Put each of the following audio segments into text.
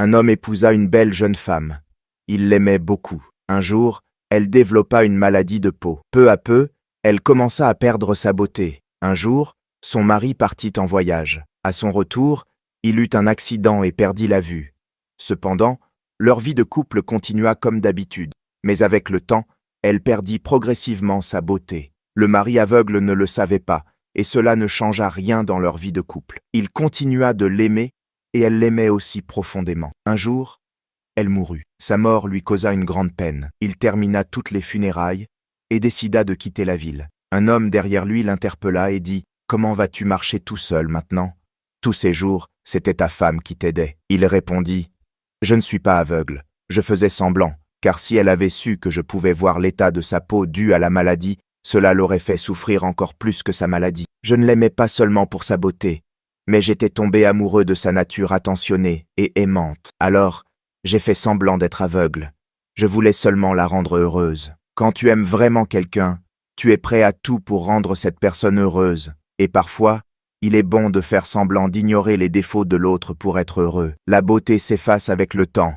Un homme épousa une belle jeune femme. Il l'aimait beaucoup. Un jour, elle développa une maladie de peau. Peu à peu, elle commença à perdre sa beauté. Un jour, son mari partit en voyage. À son retour, il eut un accident et perdit la vue. Cependant, leur vie de couple continua comme d'habitude. Mais avec le temps, elle perdit progressivement sa beauté. Le mari aveugle ne le savait pas, et cela ne changea rien dans leur vie de couple. Il continua de l'aimer, et elle l'aimait aussi profondément. Un jour, elle mourut. Sa mort lui causa une grande peine. Il termina toutes les funérailles et décida de quitter la ville. Un homme derrière lui l'interpella et dit « Comment vas-tu marcher tout seul maintenant ?» Tous ces jours, c'était ta femme qui t'aidait. Il répondit « Je ne suis pas aveugle, je faisais semblant, car si elle avait su que je pouvais voir l'état de sa peau dû à la maladie, cela l'aurait fait souffrir encore plus que sa maladie. Je ne l'aimais pas seulement pour sa beauté, mais j'étais tombé amoureux de sa nature attentionnée et aimante. Alors, j'ai fait semblant d'être aveugle. Je voulais seulement la rendre heureuse. Quand tu aimes vraiment quelqu'un, tu es prêt à tout pour rendre cette personne heureuse. Et parfois, il est bon de faire semblant d'ignorer les défauts de l'autre pour être heureux. La beauté s'efface avec le temps,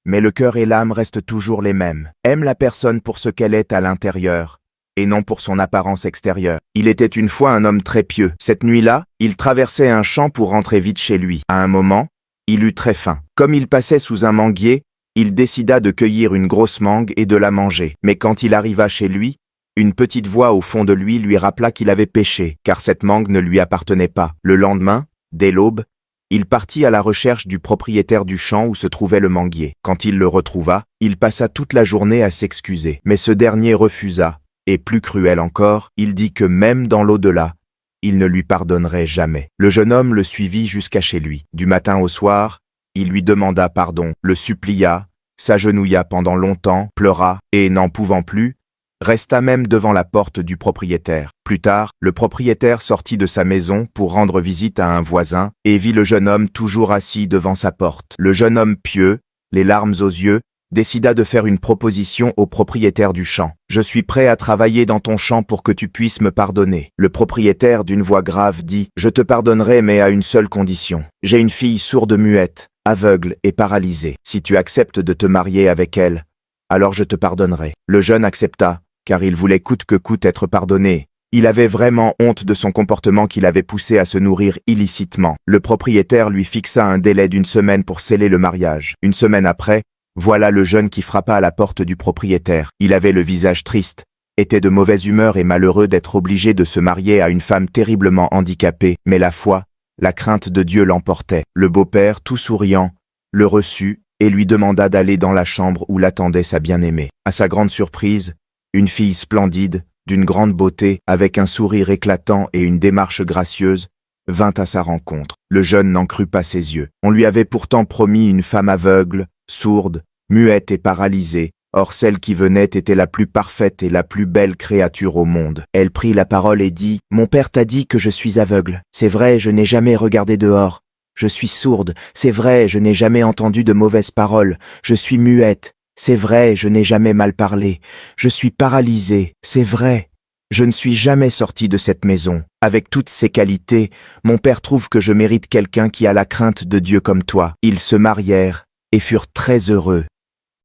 mais le cœur et l'âme restent toujours les mêmes. Aime la personne pour ce qu'elle est à l'intérieur, et non pour son apparence extérieure. Il était une fois un homme très pieux. Cette nuit-là, il traversait un champ pour rentrer vite chez lui. À un moment, il eut très faim. Comme il passait sous un manguier, il décida de cueillir une grosse mangue et de la manger. Mais quand il arriva chez lui, une petite voix au fond de lui rappela qu'il avait péché, car cette mangue ne lui appartenait pas. Le lendemain, dès l'aube, il partit à la recherche du propriétaire du champ où se trouvait le manguier. Quand il le retrouva, il passa toute la journée à s'excuser. Mais ce dernier refusa, et plus cruel encore, il dit que même dans l'au-delà, il ne lui pardonnerait jamais. Le jeune homme le suivit jusqu'à chez lui. Du matin au soir, il lui demanda pardon, le supplia, s'agenouilla pendant longtemps, pleura, et n'en pouvant plus, resta même devant la porte du propriétaire. Plus tard, le propriétaire sortit de sa maison pour rendre visite à un voisin et vit le jeune homme toujours assis devant sa porte. Le jeune homme pieux, les larmes aux yeux, décida de faire une proposition au propriétaire du champ. « Je suis prêt à travailler dans ton champ pour que tu puisses me pardonner. » Le propriétaire d'une voix grave dit « Je te pardonnerai mais à une seule condition. J'ai une fille sourde-muette, aveugle et paralysée. Si tu acceptes de te marier avec elle, alors je te pardonnerai. » Le jeune accepta, car il voulait coûte que coûte être pardonné. Il avait vraiment honte de son comportement qui l'avait poussé à se nourrir illicitement. Le propriétaire lui fixa un délai d'1 semaine pour sceller le mariage. 1 semaine après, voilà le jeune qui frappa à la porte du propriétaire. Il avait le visage triste, était de mauvaise humeur et malheureux d'être obligé de se marier à une femme terriblement handicapée, mais la foi, la crainte de Dieu l'emportait. Le beau-père, tout souriant, le reçut et lui demanda d'aller dans la chambre où l'attendait sa bien-aimée. À sa grande surprise, une fille splendide, d'une grande beauté, avec un sourire éclatant et une démarche gracieuse, vint à sa rencontre. Le jeune n'en crut pas ses yeux. On lui avait pourtant promis une femme aveugle, sourde, muette et paralysée. Or celle qui venait était la plus parfaite et la plus belle créature au monde. Elle prit la parole et dit « Mon père t'a dit que je suis aveugle. C'est vrai, je n'ai jamais regardé dehors. Je suis sourde. C'est vrai, je n'ai jamais entendu de mauvaises paroles. Je suis muette. C'est vrai, je n'ai jamais mal parlé. Je suis paralysée. C'est vrai. Je ne suis jamais sortie de cette maison. Avec toutes ces qualités, mon père trouve que je mérite quelqu'un qui a la crainte de Dieu comme toi. » Ils se marièrent et furent très heureux.